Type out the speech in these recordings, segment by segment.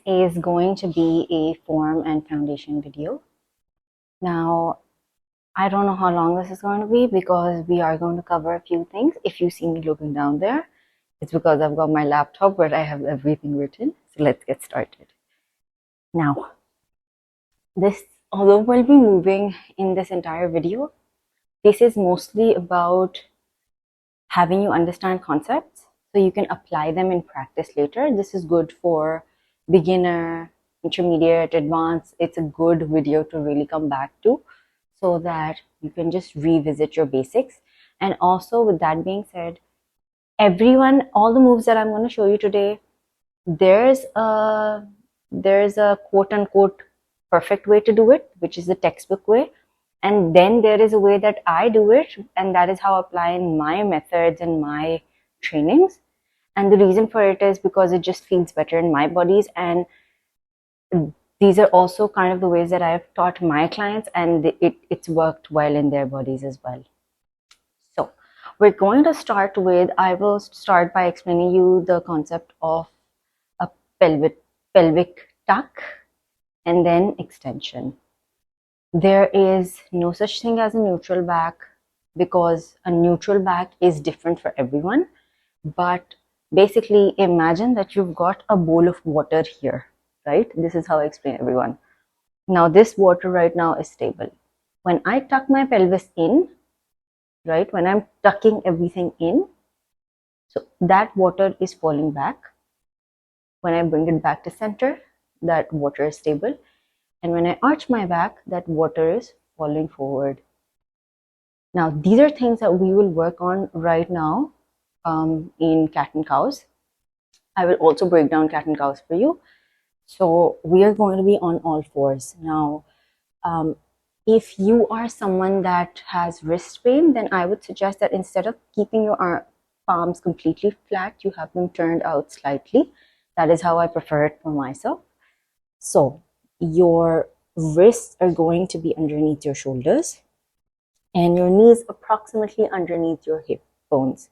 is going to be a form and foundation video. Now, I don't know how long this is going to be because we are going to cover a few things. If you see me looking down there, it's because I've got my laptop where I have everything written. So let's get started. Now, although we'll be moving in this entire video, this is mostly about having you understand concepts so you can apply them in practice later. This is good for beginner, intermediate, advanced. It's a good video to really come back to so that you can just revisit your basics. And also, with that being said, all the moves that I'm going to show you today, there's a quote unquote perfect way to do it, which is the textbook way. And then there is a way that I do it, and that is how I apply in my methods and my trainings. And the reason for it is because it just feels better in my bodies. And these are also kind of the ways that I've taught my clients, and it's worked well in their bodies as well. So we're going to start with, I will start by explaining you the concept of a pelvic tuck and then extension. There is no such thing as a neutral back because a neutral back is different for everyone. But basically, imagine that you've got a bowl of water here, right? This is how I explain everyone. Now, this water right now is stable. When I tuck my pelvis in, right, when I'm tucking everything in, so that water is falling back. When I bring it back to center, that water is stable. And when I arch my back, that water is falling forward. Now, these are things that we will work on right now in cat and cows. I will also break down cat and cows for you. So we are going to be on all fours. Now, if you are someone that has wrist pain, then I would suggest that instead of keeping your palms completely flat, you have them turned out slightly. That is how I prefer it for myself. So your wrists are going to be underneath your shoulders and your knees approximately underneath your hip bones.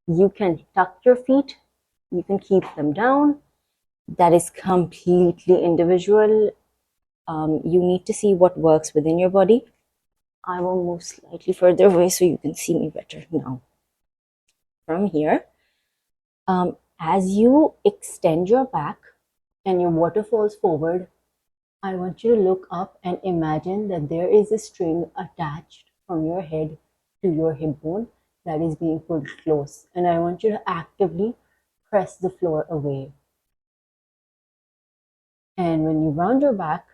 You can tuck your feet, you can keep them down. That is completely individual. You need to see what works within your body. I will move slightly further away so you can see me better now. From here, as you extend your back and your water falls forward, I want you to look up and imagine that there is a string attached from your head to your hip bone that is being pulled close. And I want you to actively press the floor away. And when you round your back,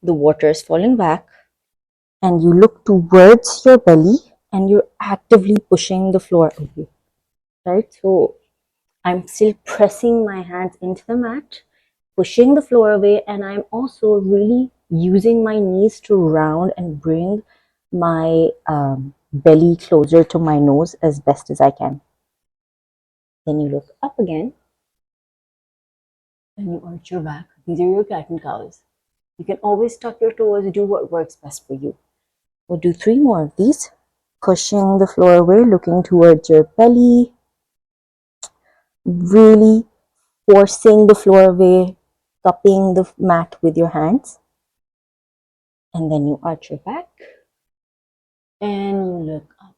the water is falling back and you look towards your belly and you're actively pushing the floor away, right? So I'm still pressing my hands into the mat, pushing the floor away, and I'm also really using my knees to round and bring my belly closer to my nose as best as I can. Then you look up again and you arch your back. These are your cat and cows. You can always tuck your toes, do what works best for you. We'll do 3 more of these. Pushing the floor away, looking towards your belly, really forcing the floor away, cupping the mat with your hands. And then you arch your back and you look up.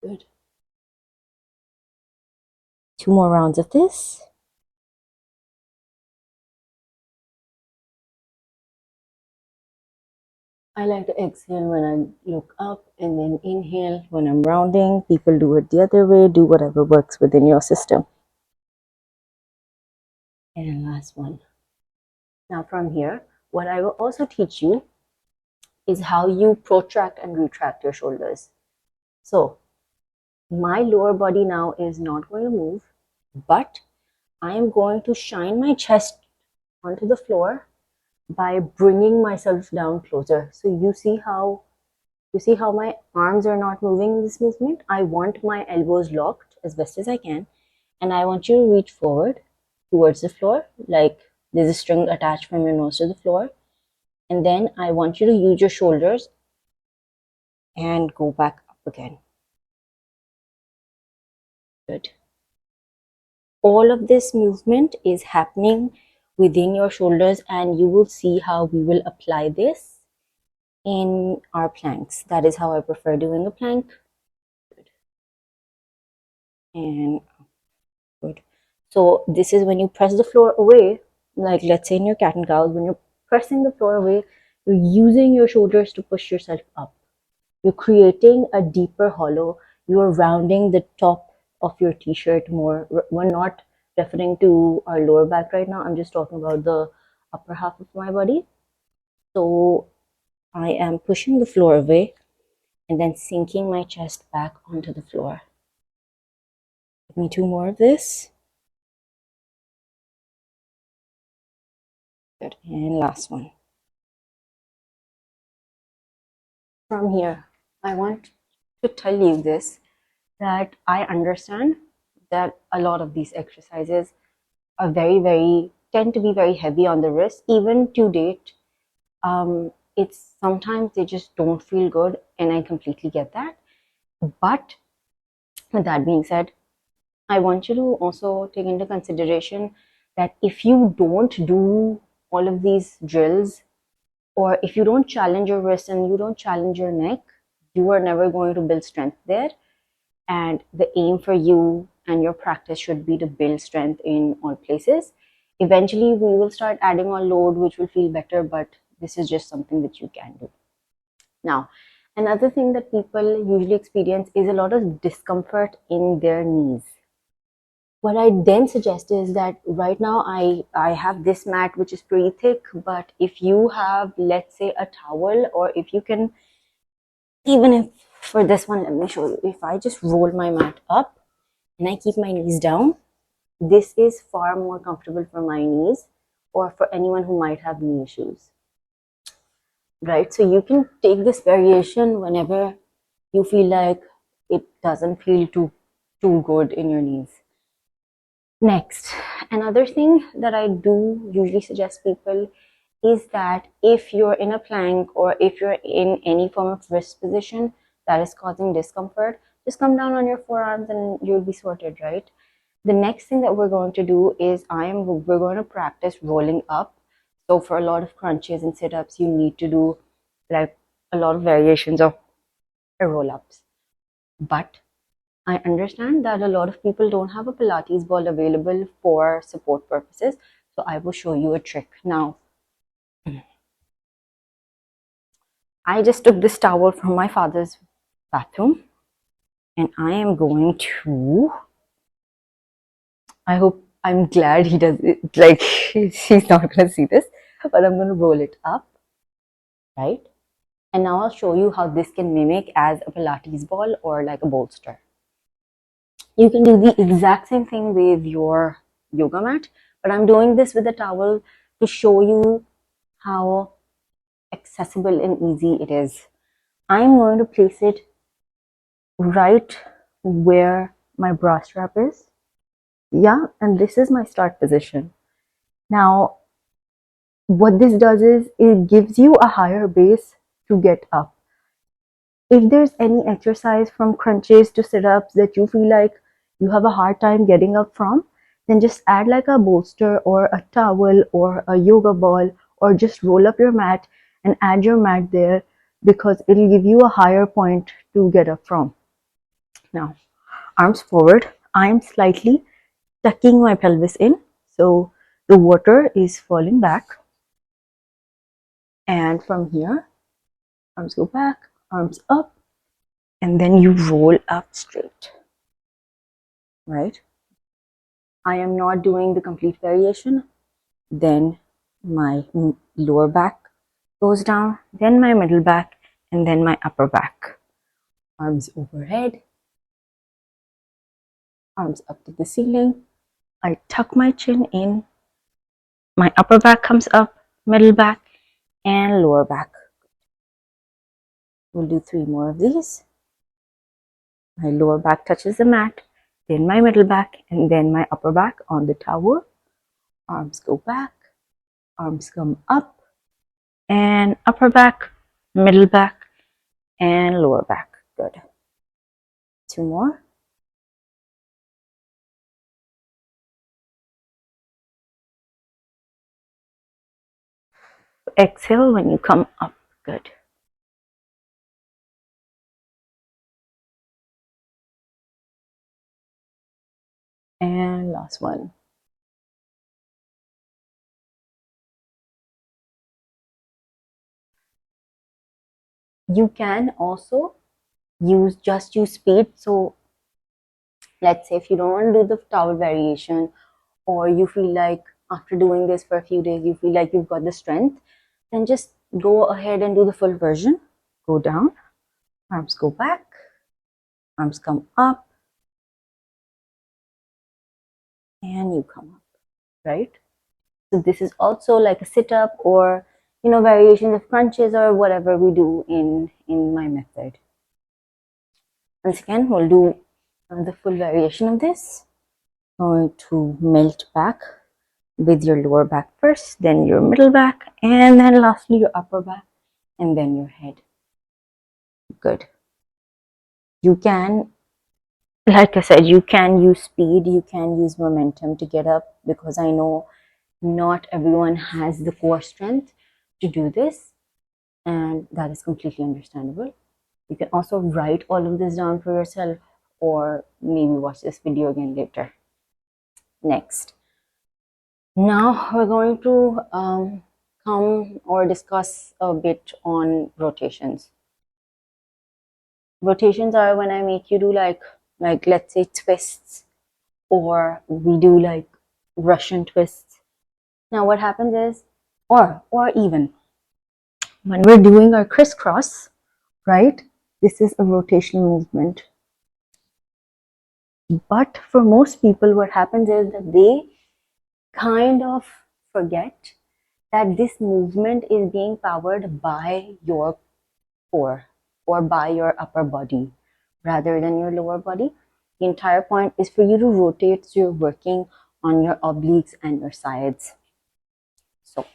Good. 2 more rounds of this. I like to exhale when I look up and then inhale when I'm rounding. People do it the other way. Do whatever works within your system. And last one. Now from here, what I will also teach you is how you protract and retract your shoulders. So my lower body now is not going to move, but I am going to shine my chest onto the floor by bringing myself down closer. So you see how my arms are not moving in this movement? I want my elbows locked as best as I can, and I want you to reach forward towards the floor, like there's a string attached from your nose to the floor, and then I want you to use your shoulders and go back up again. Good. all of this movement is happening within your shoulders, and you will see how we will apply this in our planks. That is how I prefer doing a plank. And good. So this is when you press the floor away, like let's say in your cat and cows, when you're pressing the floor away, you're using your shoulders to push yourself up. You're creating a deeper hollow. You are rounding the top of your t-shirt more. We're not referring to our lower back right now. I'm just talking about the upper half of my body. So I am pushing the floor away and then sinking my chest back onto the floor. Give me two more of this. Good. And last one. From here, I want to tell you this, that I understand that a lot of these exercises are tend to be very heavy on the wrist. Even to date, it's sometimes they just don't feel good, and I completely get that. But with that being said, I want you to also take into consideration that if you don't do all of these drills, or if you don't challenge your wrist and you don't challenge your neck, you are never going to build strength there. And the aim for you and your practice should be to build strength in all places. Eventually, we will start adding on load, which will feel better, but this is just something that you can do. Now, another thing that people usually experience is a lot of discomfort in their knees. What I then suggest is that right now I have this mat which is pretty thick, but if you have, let's say, a towel, or if you can, even if for this one, let me show you. If I just roll my mat up and I keep my knees down, this is far more comfortable for my knees or for anyone who might have knee issues. Right? So you can take this variation whenever you feel like it doesn't feel too good in your knees. Next, another thing that I do usually suggest people is that if you're in a plank or if you're in any form of wrist position that is causing discomfort, just come down on your forearms and you'll be sorted, right? The next thing that we're going to do is we're going to practice rolling up. So for a lot of crunches and sit-ups, you need to do like a lot of variations of roll-ups. But I understand that a lot of people don't have a Pilates ball available for support purposes. So I will show you a trick. Now, I just took this towel from my father's bathroom and I am going to, I'm glad he does it, like he's not going to see this, but I'm going to roll it up, right? And now I'll show you how this can mimic as a Pilates ball or like a bolster. You can do the exact same thing with your yoga mat, but I'm doing this with a towel to show you how accessible and easy it is. I'm going to place it right where my bra strap is. Yeah, and this is my start position. Now, what this does is it gives you a higher base to get up. If there's any exercise from crunches to sit-ups that you feel like you have a hard time getting up from, then just add like a bolster or a towel or a yoga ball, or just roll up your mat and add your mat there, because it'll give you a higher point to get up from. Now, arms forward. I'm slightly tucking my pelvis in, so the water is falling back. And from here, arms go back, arms up, and then you roll up straight, right? I am not doing the complete variation. Then my lower back goes down, then my middle back, and then my upper back. Arms overhead, arms up to the ceiling. I tuck my chin in, my upper back comes up, middle back, and lower back. We'll do 3 more of these. My lower back touches the mat, then my middle back, and then my upper back on the towel. Arms go back, arms come up, and upper back, middle back, and lower back. Good. 2 more. exhale when you come up. Good. And last one. You can also use speed. So let's say if you don't want to do the towel variation, or you feel like after doing this for a few days you feel like you've got the strength, then just go ahead and do the full version. Go down, arms go back, arms come up, and you come up, right? So this is also like a sit-up, or variations of crunches, or whatever we do in my method. Once again, we'll do the full variation of this. Going to melt back with your lower back first, then your middle back, and then lastly your upper back, and then your head. Good. You can, like I said, you can use speed, you can use momentum to get up, because I know not everyone has the core strength to do this, and that is completely understandable. You can also write all of this down for yourself, or maybe watch this video again later. Next, now we're going to come or discuss a bit on rotations. Rotations are when I make you do like let's say twists, or we do like Russian twists. Now what happens is, or even when we're doing our crisscross, right? This is a rotational movement. But for most people, what happens is that they kind of forget that this movement is being powered by your core, or by your upper body rather than your lower body. The entire point is for you to rotate, so you're working on your obliques and your sides. So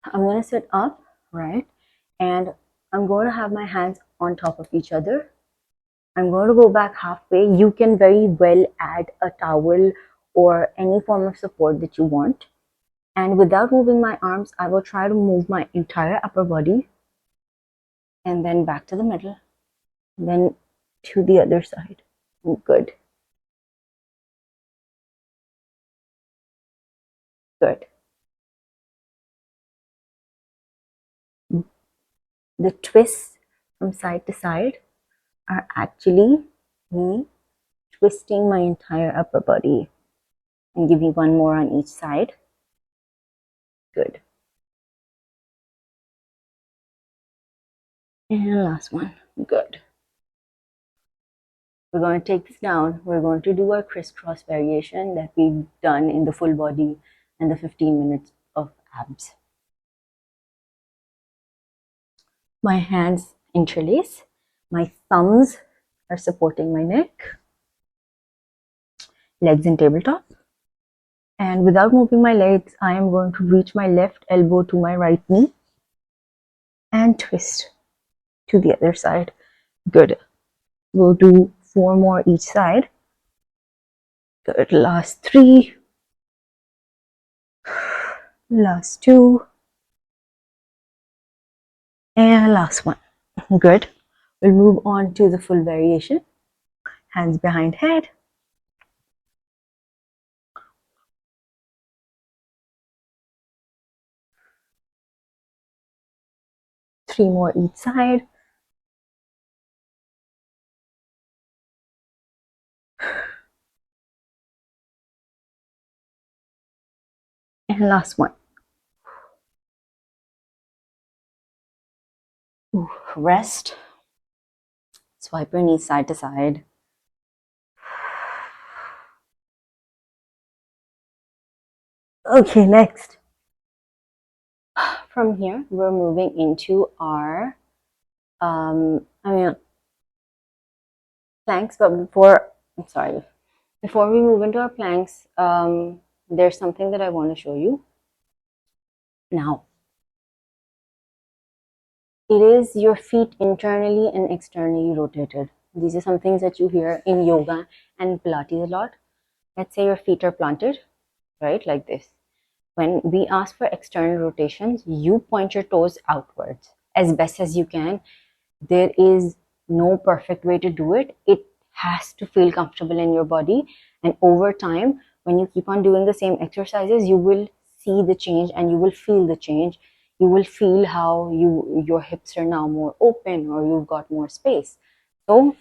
I'm going to sit up, right? And I'm going to have my hands on top of each other. I'm going to go back halfway. You can very well add a towel or any form of support that you want. And without moving my arms, I will try to move my entire upper body, and then back to the middle, then to the other side. Good. Good. The twists from side to side are actually me twisting my entire upper body. And give me one more on each side. Good. And last one. Good. We're going to take this down. We're going to do our crisscross variation that we've done in the full body and the 15 minutes of abs. My hands interlace. My thumbs are supporting my neck. Legs in tabletop. And without moving my legs, I am going to reach my left elbow to my right knee and twist to the other side. Good. We'll do 4 more each side. Good. Last 3. Last 2. And last 1. Good. We'll move on to the full variation. Hands behind head. Three more each side. And last 1. Ooh, rest. Swipe your knees side to side. Okay, next. From here, we're moving into our, planks. But before we move into our planks, there's something that I want to show you. Now, it is your feet internally and externally rotated. These are some things that you hear in yoga and Pilates a lot. Let's say your feet are planted, right, like this. when we ask for external rotations, you point your toes outwards as best as you can. There is no perfect way to do it. It has to feel comfortable in your body. And over time, when you keep on doing the same exercises, you will see the change and you will feel the change. You will feel how your hips are now more open or you've got more space. So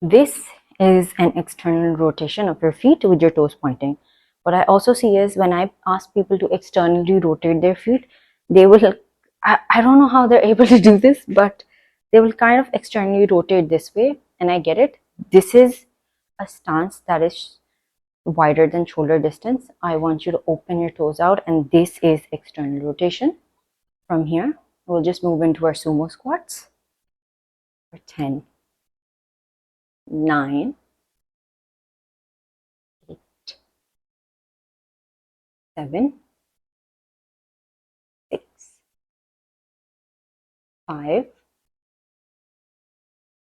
this is an external rotation of your feet with your toes pointing. What I also see is when I ask people to externally rotate their feet, they will, I don't know how they're able to do this, but they will kind of externally rotate this way, and I get it. This is a stance that is wider than shoulder distance. I want you to open your toes out, and this is external rotation. From here, we'll just move into our sumo squats for 10, 9, 8, 7, 6, 5,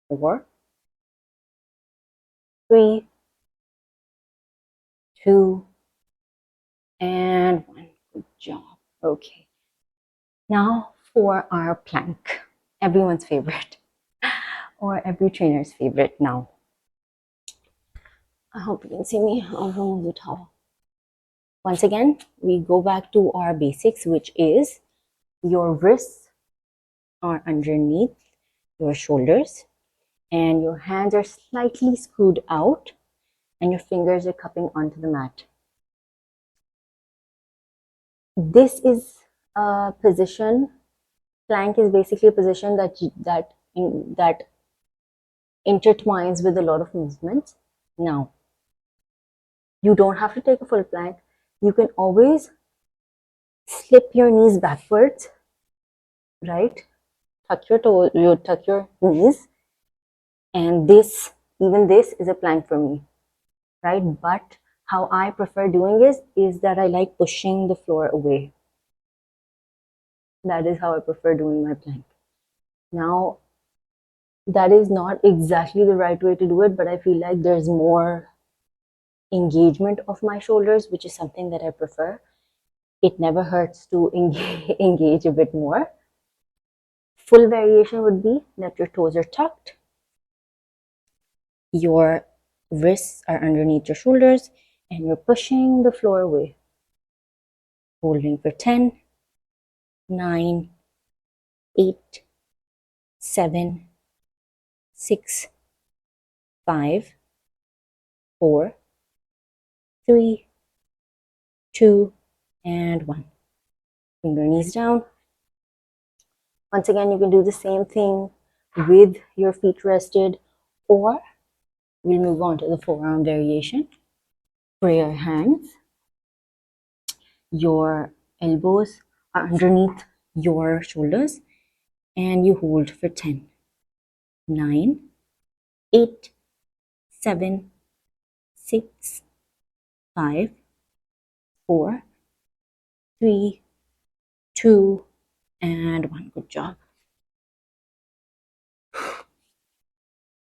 4, 3, 2, and 1. Good job. Okay. Now for our plank. Everyone's favorite, or every trainer's favorite now. I hope you can see me. I'll remove the towel. Once again, we go back to our basics, which is your wrists are underneath your shoulders and your hands are slightly screwed out and your fingers are cupping onto the mat. This is a position, plank is basically a position that intertwines with a lot of movements. Now, you don't have to take a full plank. You can always slip your knees backwards, right? Tuck your toes, you tuck your knees, and even this is a plank for me, right? But how I prefer doing is that I like pushing the floor away. That is how I prefer doing my plank. Now, that is not exactly the right way to do it, but I feel like there's more engagement of my shoulders, which is something that I prefer. It never hurts to engage a bit more. Full variation would be that your toes are tucked, your wrists are underneath your shoulders, and you're pushing the floor away. Holding for 10, 9, 8, 7, 6, 5, 4, 3, 2, and 1. Bring your knees down. Once again, you can do the same thing with your feet rested, or we'll move on to the forearm variation. Prayer hands. Your elbows are underneath your shoulders and you hold for 10, 9, 8, 7, 6, 5, 4, 3, 2, and 1. Good job.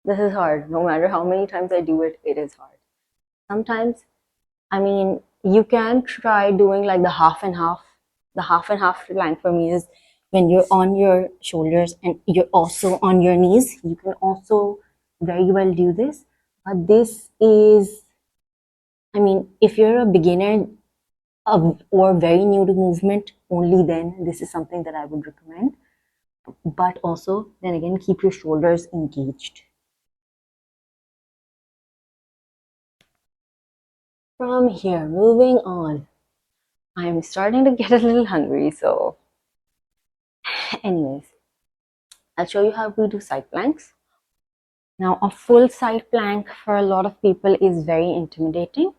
This is hard. No matter how many times I do it, it is hard. Sometimes, I mean, you can try doing like the half and half. The half and half plank for me is when you're on your shoulders and you're also on your knees. You can also very well do this. But this is, I mean, if you're a beginner or very new to movement, only then this is something that I would recommend. But also, then again, keep your shoulders engaged. From here, moving on. I'm starting to get a little hungry, so anyways, I'll show you how we do side planks. Now, a full side plank for a lot of people is very intimidating,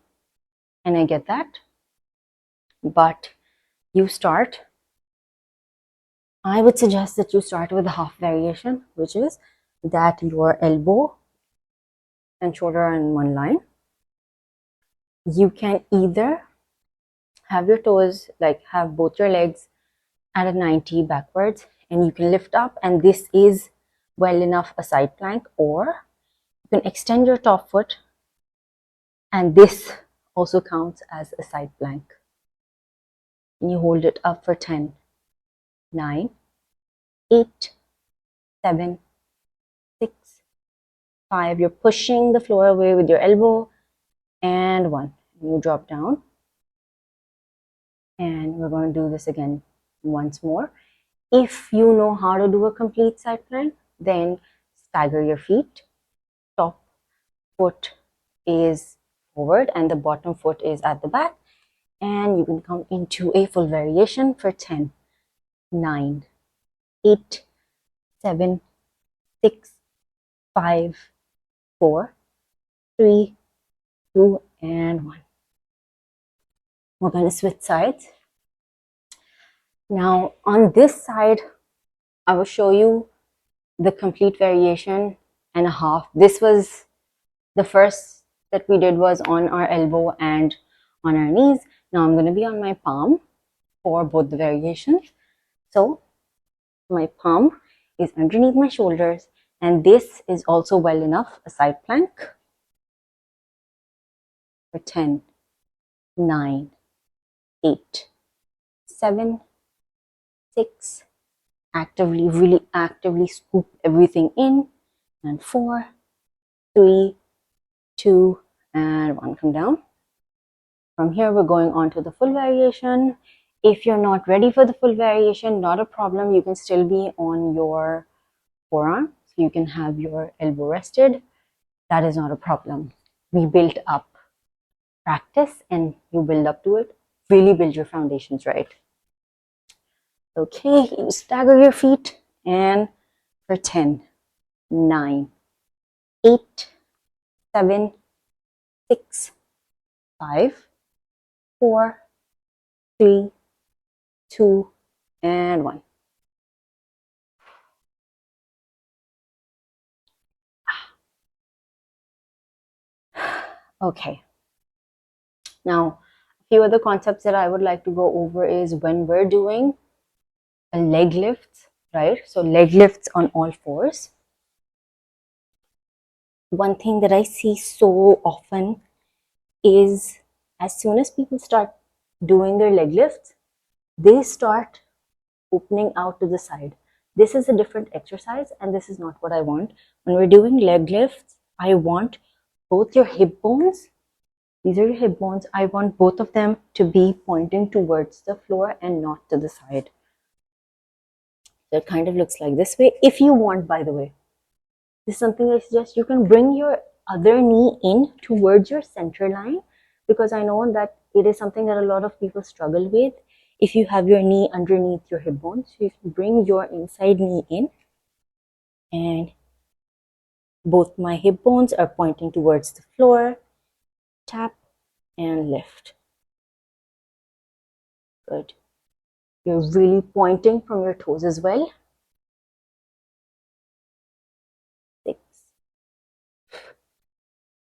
and I get that. But I would suggest that you start with a half variation, which is that your elbow and shoulder are in one line. You can either have your toes, like have both your legs at a 90 backwards, and you can lift up, and this is well enough a side plank, or you can extend your top foot, and this also counts as a side plank. And you hold it up for 10, 9, 8, 7, 6, 5. You're pushing the floor away with your elbow, and 1. You drop down, and we're going to do this again once more. If you know how to do a complete side plank, then stagger your feet. Top foot is forward and the bottom foot is at the back, and you can come into a full variation for 10, 9, 8, 7, 6, 5, 4, 3, 2, and 1. We're going to switch sides. Now on this side, I will show you the complete variation and a half. This was the first that we did was on our elbow and on our knees. Now I'm going to be on my palm for both the variations. So my palm is underneath my shoulders, and this is also well enough a side plank for 10, 9, 8, 7, 6, really actively scoop everything in, and 4, 3, 2, and 1. Come down. From here we're going on to the full variation. If you're not ready for the full variation, not a problem. You can still be on your forearm, so you can have your elbow rested. That is not a problem. We built up practice and you build up to it. Really build your foundations right. Okay, you stagger your feet, and for 10, 9, 8, 7, 6, 5, 4, 3, 2, and 1. Okay. Now, a few other concepts that I would like to go over is when we're doing a leg lift, right? So leg lifts on all fours. One thing that I see so often is as soon as people start doing their leg lifts, they start opening out to the side. This is a different exercise and this is not what I want. When we're doing leg lifts, I want both your hip bones, these are your hip bones, I want both of them to be pointing towards the floor and not to the side. So it kind of looks like this way. If you want, by the way, this is something I suggest, you can bring your other knee in towards your center line, because I know that it is something that a lot of people struggle with. If you have your knee underneath your hip bone, so you can bring your inside knee in, and both my hip bones are pointing towards the floor. Tap and lift. Good. You're really pointing from your toes as well. 6,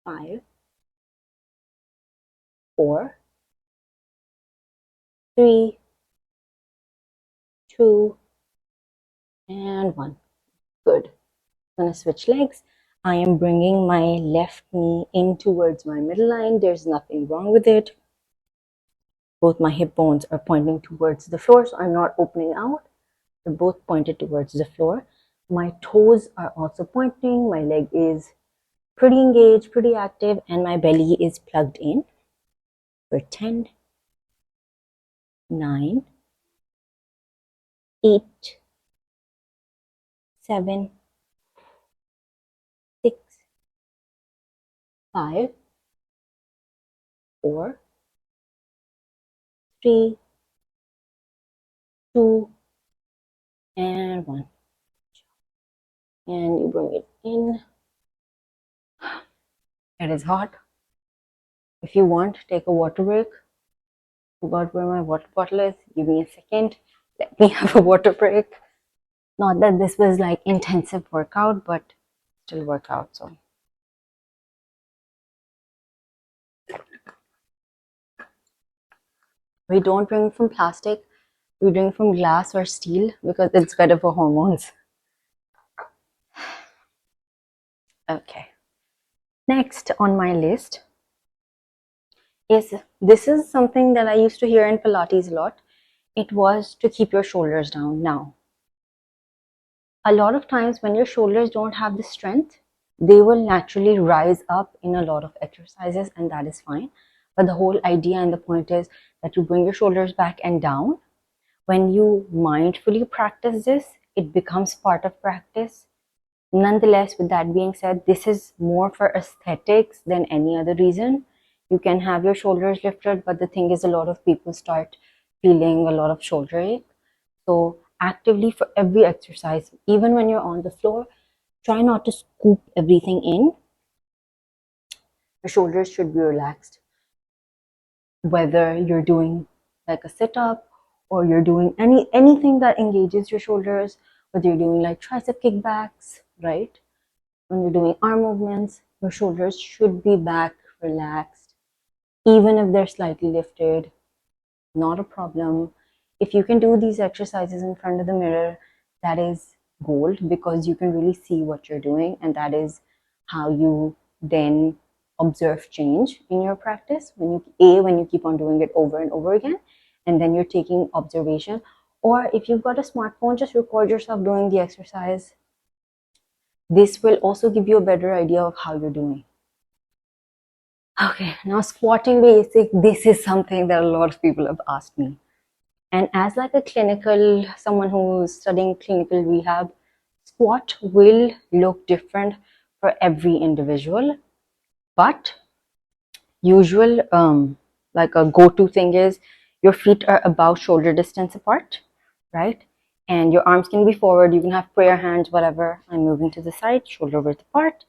5, 4, 3, 2, and 1. Good. I'm going to switch legs. I am bringing my left knee in towards my middle line. There's nothing wrong with it. Both my hip bones are pointing towards the floor, so I'm not opening out. They're both pointed towards the floor. My toes are also pointing. My leg is pretty engaged, pretty active, and my belly is plugged in. For 10, 9, 8, 7, 6, 5, 4, 3, 2, and 1. And you bring it in. It is hot. If you want, take a water break. Forgot where my water bottle is. Give me a second. Let me have a water break. Not that this was like intensive workout, but still workout. So we don't drink from plastic. We drink from glass or steel because it's better for hormones. Okay. Next on my list is, this is something that I used to hear in Pilates a lot. It was to keep your shoulders down. Now, a lot of times when your shoulders don't have the strength, they will naturally rise up in a lot of exercises, and that is fine. But the whole idea and the point is that you bring your shoulders back and down. When you mindfully practice this, it becomes part of practice. Nonetheless, with that being said, this is more for aesthetics than any other reason. You can have your shoulders lifted, but the thing is, a lot of people start feeling a lot of shoulder ache. So actively, for every exercise, even when you're on the floor, try not to scoop everything in. Your shoulders should be relaxed. Whether you're doing like a sit-up or you're doing anything that engages your shoulders, whether you're doing like tricep kickbacks, right? When you're doing arm movements, your shoulders should be back, relaxed. Even if they're slightly lifted, not a problem. If you can do these exercises in front of the mirror, that is gold, because you can really see what you're doing, and that is how you then observe change in your practice. When you keep on doing it over and over again, and then you're taking observation. Or if you've got a smartphone, just record yourself doing the exercise. This will also give you a better idea of how you're doing. Okay, now squatting basic. This is something that a lot of people have asked me. And as like someone who's studying clinical rehab, squat will look different for every individual. But usual, like a go-to thing is your feet are about shoulder distance apart, right? And your arms can be forward. You can have prayer hands, whatever. I'm moving to the side, shoulder width apart.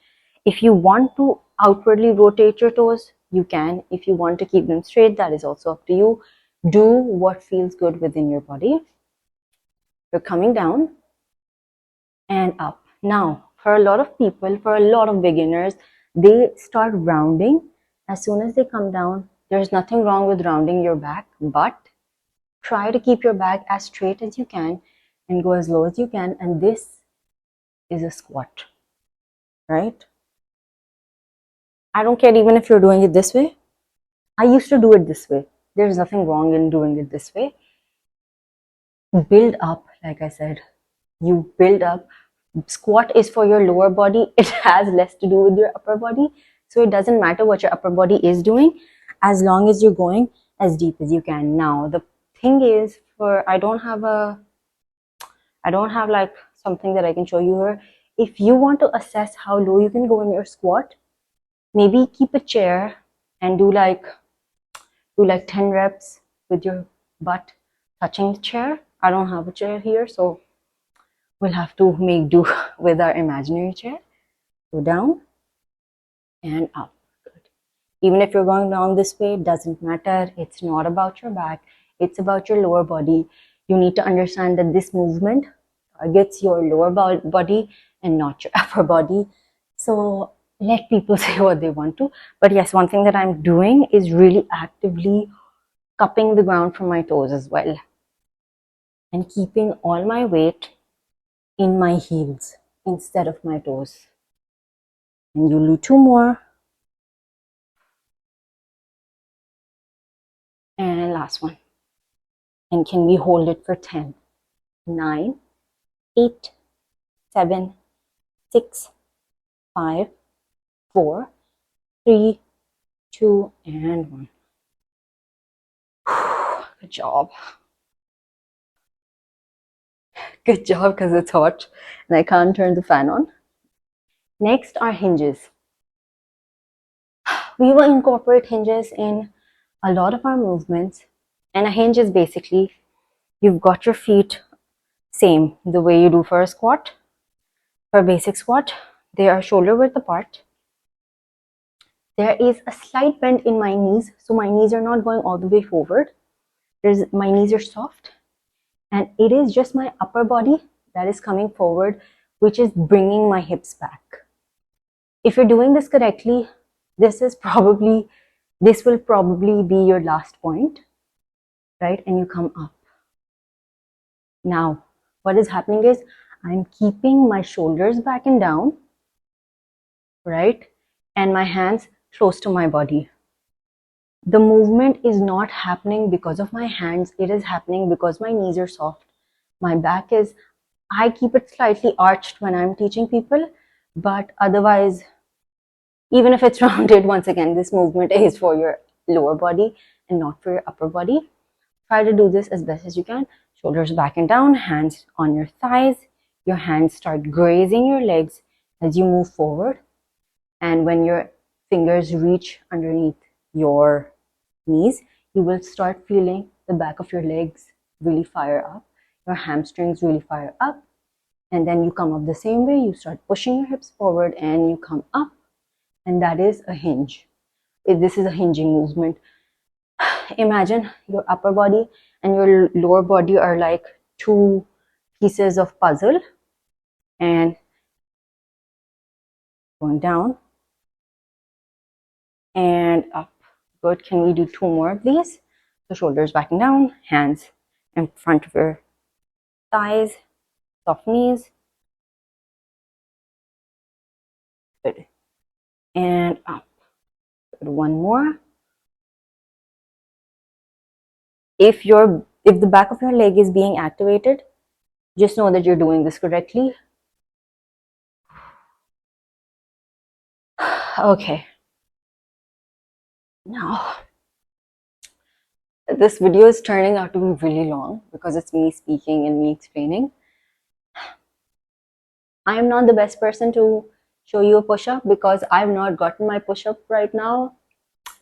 If you want to outwardly rotate your toes, you can. If you want to keep them straight, that is also up to you. Do what feels good within your body. You're coming down and up. Now, for a lot of people, for a lot of beginners, they start rounding as soon as they come down. There's nothing wrong with rounding your back, but try to keep your back as straight as you can and go as low as you can. And this is a squat, right? I don't care even if you're doing it this way. I used to do it this way. There's nothing wrong in doing it this way. Build up, like I said, you build up. Squat is for your lower body. It has less to do with your upper body. So it doesn't matter what your upper body is doing, as long as you're going as deep as you can. Now, the thing is, I don't have like something that I can show you here. If you want to assess how low you can go in your squat, maybe keep a chair and do like 10 reps with your butt touching the chair. I don't have a chair here, so we'll have to make do with our imaginary chair. Go down and up. Good. Even if you're going down this way, it doesn't matter. It's not about your back. It's about your lower body. You need to understand that this movement targets your lower body and not your upper body. So let people say what they want to. But yes, one thing that I'm doing is really actively cupping the ground from my toes as well, and keeping all my weight in my heels instead of my toes. And you'll do 2 more. And last one. And can we hold it for 10, 9, 8, 7, 6, 5, 4, 3, 2, and 1. Good job. Good job, because it's hot and I can't turn the fan on. Next are hinges. We will incorporate hinges in a lot of our movements. And a hinge is basically, you've got your feet same the way you do for a squat. For a basic squat, they are shoulder width apart. There is a slight bend in my knees, so my knees are not going all the way forward. My knees are soft, and it is just my upper body that is coming forward, which is bringing my hips back. If you're doing this correctly, this will probably be your last point, right? And you come up. Now, what is happening is I'm keeping my shoulders back and down, right? And my hands close to my body. The movement is not happening because of my hands, it is happening because my knees are soft. My back is, I keep it slightly arched when I'm teaching people, but otherwise, even if it's rounded, once again, this movement is for your lower body and not for your upper body. Try to do this as best as you can. Shoulders back and down, hands on your thighs. Your hands start grazing your legs as you move forward. And when your fingers reach underneath your knees, you will start feeling the back of your legs really fire up, your hamstrings really fire up, and then you come up the same way. You start pushing your hips forward and you come up, and that is a hinge. This is a hinging movement. Imagine your upper body and your lower body are like two pieces of puzzle, and going down and up. Good. Can we do two more of these? So shoulders back and down, hands in front of your thighs, soft knees. Good. And up. Good. One more. If the back of your leg is being activated, just know that you're doing this correctly. Okay. Now, this video is turning out to be really long because it's me speaking and me explaining. I am not the best person to show you a push-up because I've not gotten my push-up right now.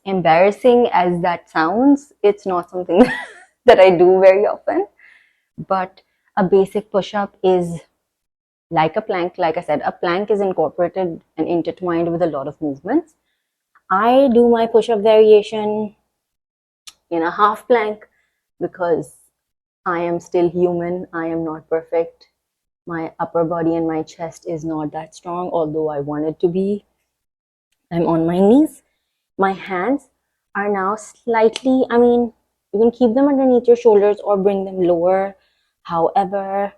Embarrassing as that sounds, it's not something that I do very often. But a basic push-up is like a plank. Like I said, a plank is incorporated and intertwined with a lot of movements. I do my push-up variation in a half plank because I am still human. I am not perfect. My upper body and my chest is not that strong, although I want it to be. I'm on my knees. My hands are now slightly, you can keep them underneath your shoulders or bring them lower, however,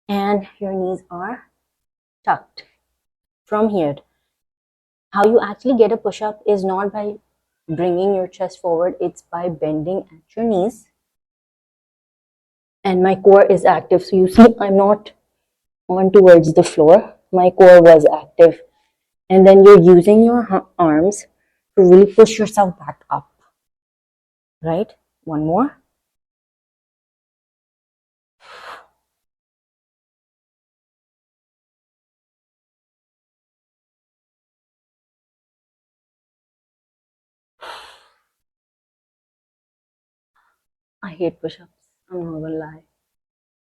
and your knees are tucked from here. How you actually get a push-up is not by bringing your chest forward, it's by bending at your knees. And my core is active, so you see I'm not on towards the floor. My core was active. And then you're using your arms to really push yourself back up. Right? One more. I hate push-ups. I'm not gonna lie.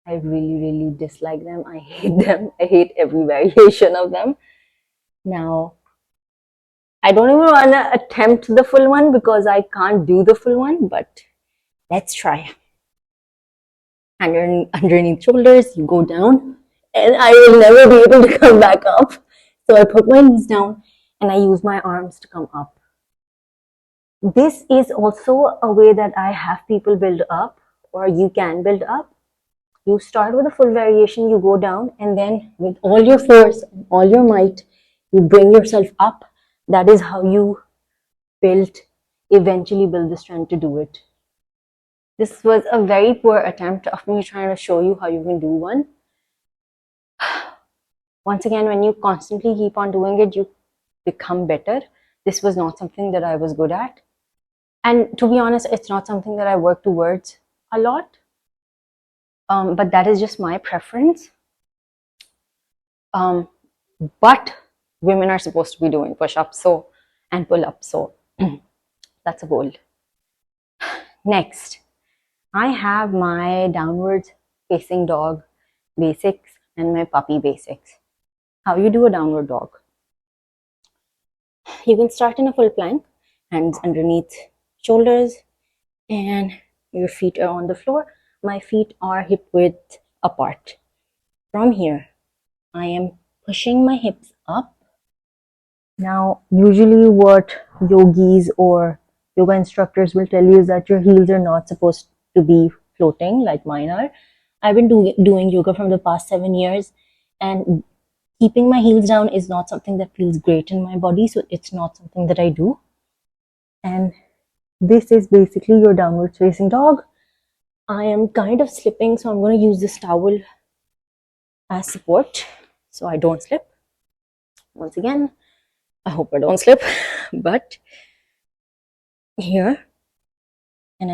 I really, really dislike them. I hate them. I hate every variation of them. Now, I don't even want to attempt the full one because I can't do the full one, but let's try. Underneath shoulders, you go down, and I will never be able to come back up. So I put my knees down and I use my arms to come up. This is also a way that I have people build up, or you can build up. You start with a full variation, you go down, and then with all your force, all your might, you bring yourself up. That is how you eventually build the strength to do it. This was a very poor attempt of me trying to show you how you can do one. Once again, when you constantly keep on doing it, you become better. This was not something that I was good at. And to be honest, it's not something that I work towards a lot. But that is just my preference. But women are supposed to be doing push-ups and pull-ups, so that's a goal. Next, I have my downwards facing dog basics and my puppy basics. How you do a downward dog. You can start in a full plank, hands underneath shoulders, and your feet are on the floor. My feet are hip width apart. From here, I am pushing my hips up. Now, usually what yogis or yoga instructors will tell you is that your heels are not supposed to be floating like mine are. I've been doing yoga from the past 7 years, and keeping my heels down is not something that feels great in my body, so it's not something that I do. And This is basically your downward facing dog. I am kind of slipping, so I'm going to use this towel as support so I don't slip. Once again, I hope I don't slip, but here, and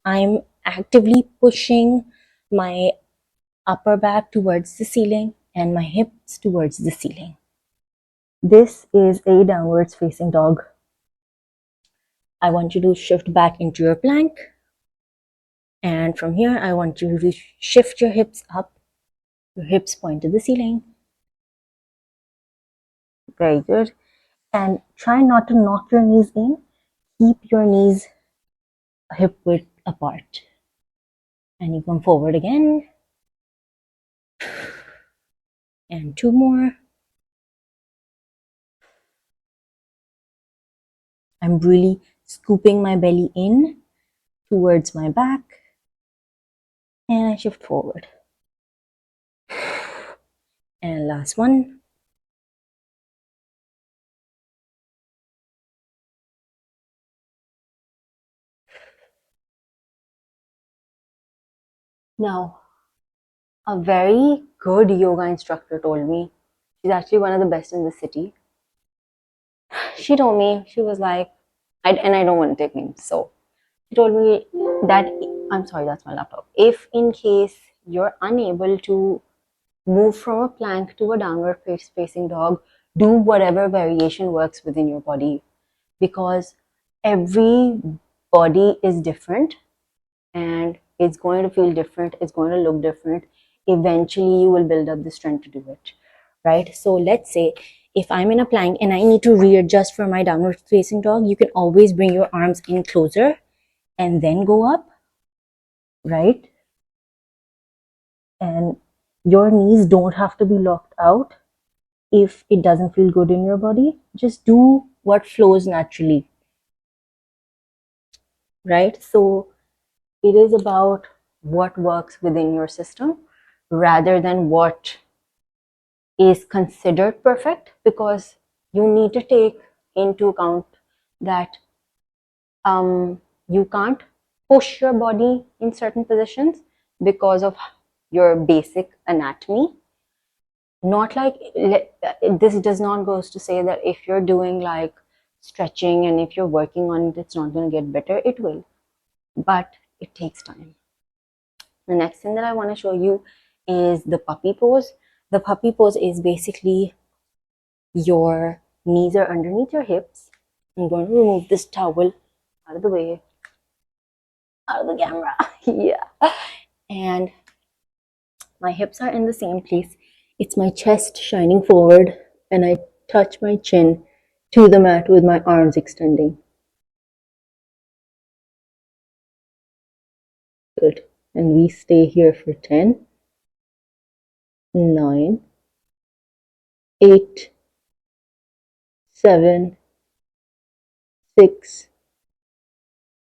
I'm actively pushing my upper back towards the ceiling and my hips towards the ceiling. This is a downwards facing dog. I want you to shift back into your plank. And from here, I want you to shift your hips up. Your hips point to the ceiling. Very good. And try not to knock your knees in. Keep your knees hip width apart. And you come forward again. And two more. I'm really scooping my belly in towards my back. And I shift forward. And last one. Now, a very good yoga instructor told me, she's actually one of the best in the city. She told me, she was like, and I don't want to take names, so she told me that, I'm sorry, that's my laptop. If in case you're unable to move from a plank to a downward facing dog, do whatever variation works within your body, because every body is different and it's going to feel different, it's going to look different. Eventually you will build up the strength to do it, right? So let's say if I'm in a plank and I need to readjust for my downward facing dog, you can always bring your arms in closer and then go up, right? And your knees don't have to be locked out if it doesn't feel good in your body. Just do what flows naturally, right? So it is about what works within your system rather than what is considered perfect, because you need to take into account that you can't push your body in certain positions because of your basic anatomy. Not like, this does not goes to say that if you're doing like stretching and if you're working on it, it's not going to get better. It will, but it takes time. The next thing that I want to show you is the puppy pose. The puppy pose is basically your knees are underneath your hips. I'm going to remove this towel out of the way, out of the camera. Yeah. And my hips are in the same place. It's my chest shining forward, and I touch my chin to the mat with my arms extending. Good. And we stay here for 10, 9, 8, 7, 6,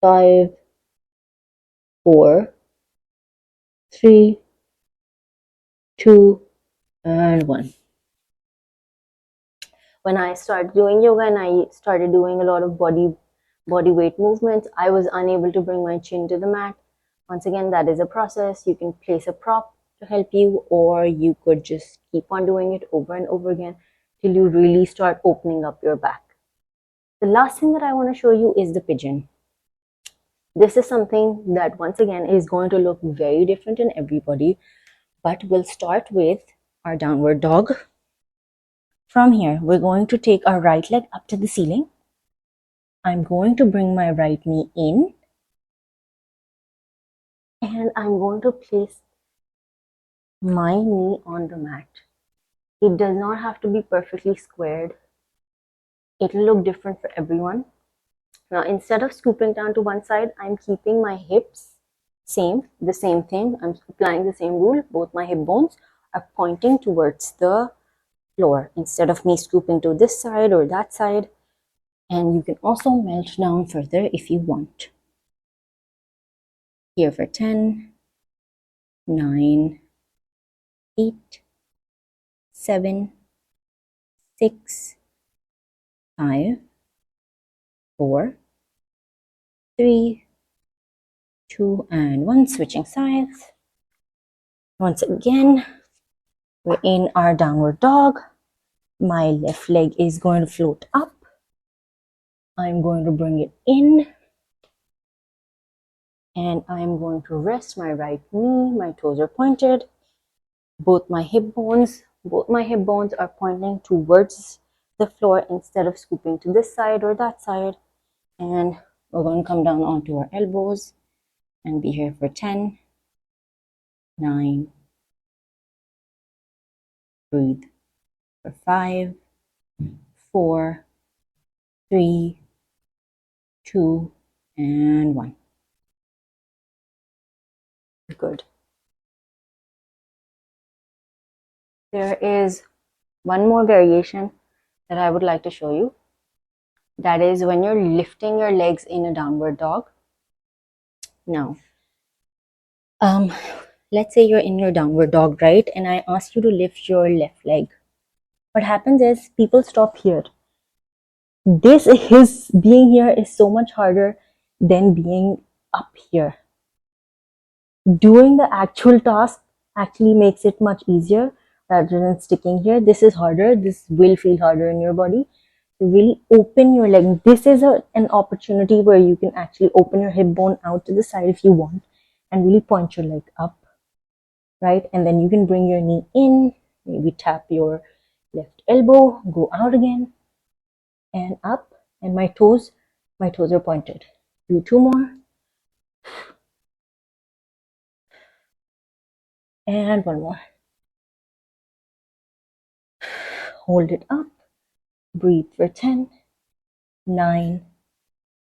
5, 4, 3, 2, and 1. When I started doing yoga and I started doing a lot of body weight movements, I was unable to bring my chin to the mat. Once again, that is a process. You can place a prop to help you, or you could just keep on doing it over and over again till you really start opening up your back. The last thing that I want to show you is the pigeon. This is something that once again is going to look very different in everybody, but we'll start with our downward dog. From here, we're going to take our right leg up to the ceiling. I'm going to bring my right knee in, and I'm going to place my knee on the mat. It does not have to be perfectly squared. It'll look different for everyone. Now, instead of scooping down to one side, I'm keeping my hips the same thing. I'm applying the same rule. Both my hip bones are pointing towards the floor instead of me scooping to this side or that side. And you can also melt down further if you want. Here for 10, 9, 8, 7, 6, 5, 4, 3, 2, and 1. Switching sides. Once again, we're in our downward dog. My left leg is going to float up. I'm going to bring it in. And I'm going to rest my right knee. My toes are pointed. Both my hip bones are pointing towards the floor instead of scooping to this side or that side. And we're going to come down onto our elbows and be here for 10, 9, breathe for 5, 4, 3, 2, and 1. Good. There is one more variation that I would like to show you. That is when you're lifting your legs in a downward dog. Now, let's say you're in your downward dog, right? And I ask you to lift your left leg. What happens is people stop here. Being here is so much harder than being up here. Doing the actual task actually makes it much easier rather than sticking here. This is harder. This will feel harder in your body. So really open your leg. This is an opportunity where you can actually open your hip bone out to the side if you want and really point your leg up, right? And then you can bring your knee in, maybe tap your left elbow, go out again and up. And my toes are pointed. Do 2 more. And 1 more. Hold it up. Breathe for 10, 9,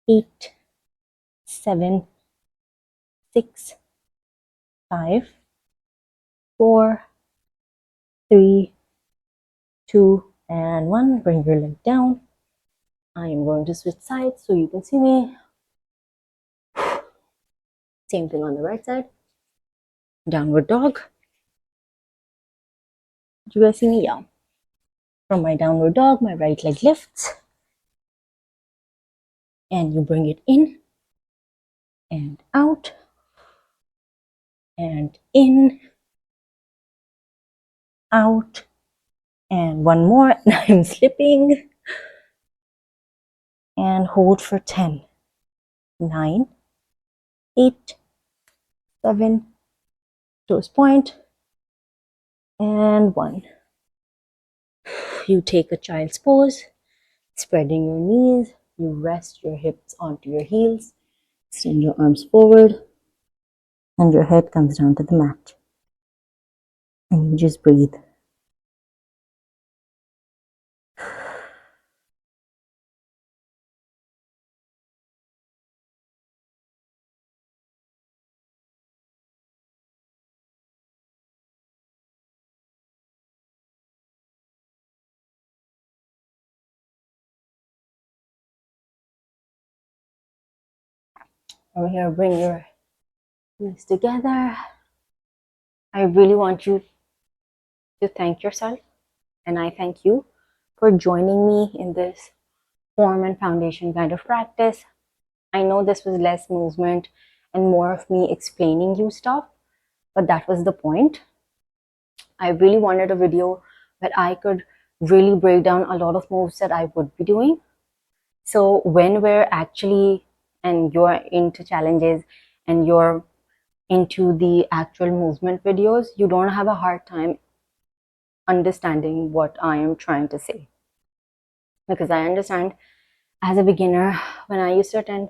8, 7, 6, 5, 4, 3, 2, and 1. Bring your leg down. I am going to switch sides so you can see me. Same thing on the right side. Downward dog. Do you guys see me? Yeah. From my downward dog, my right leg lifts. And you bring it in. And out. And in. Out. And 1 more. And I'm slipping. And hold for 10, 9, 8, 7, toes point, and 1. You take a child's pose, spreading your knees. You rest your hips onto your heels, extend your arms forward, and your head comes down to the mat. And you just breathe. Over here, bring your knees together. I really want you to thank yourself, and I thank you for joining me in this form and foundation kind of practice. I know this was less movement and more of me explaining you stuff, but that was the point. I really wanted a video that I could really break down a lot of moves that I would be doing. So when we're actually, and you're into challenges and you're into the actual movement videos, you don't have a hard time understanding what I am trying to say. Because I understand as a beginner, when I used to attend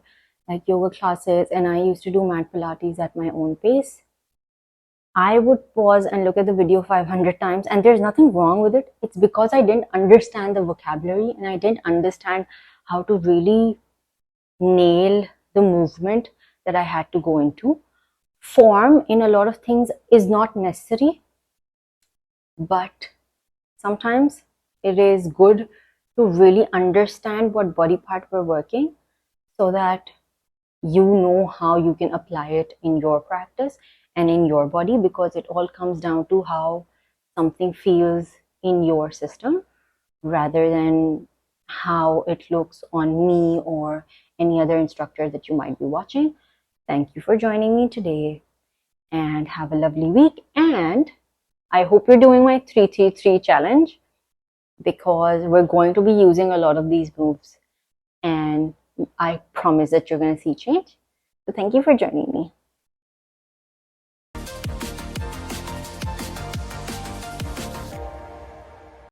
like yoga classes and I used to do mat Pilates at my own pace, I would pause and look at the video 500 times, and there's nothing wrong with it. It's because I didn't understand the vocabulary and I didn't understand how to really nail the movement that I had to go into. Form in a lot of things is not necessary, but sometimes it is good to really understand what body part we're working so that you know how you can apply it in your practice and in your body, because it all comes down to how something feels in your system rather than how it looks on me or any other instructor that you might be watching. Thank you for joining me today, and have a lovely week. And I hope you're doing my 3-3-3 challenge, because we're going to be using a lot of these moves, and I promise that you're going to see change. So thank you for joining me.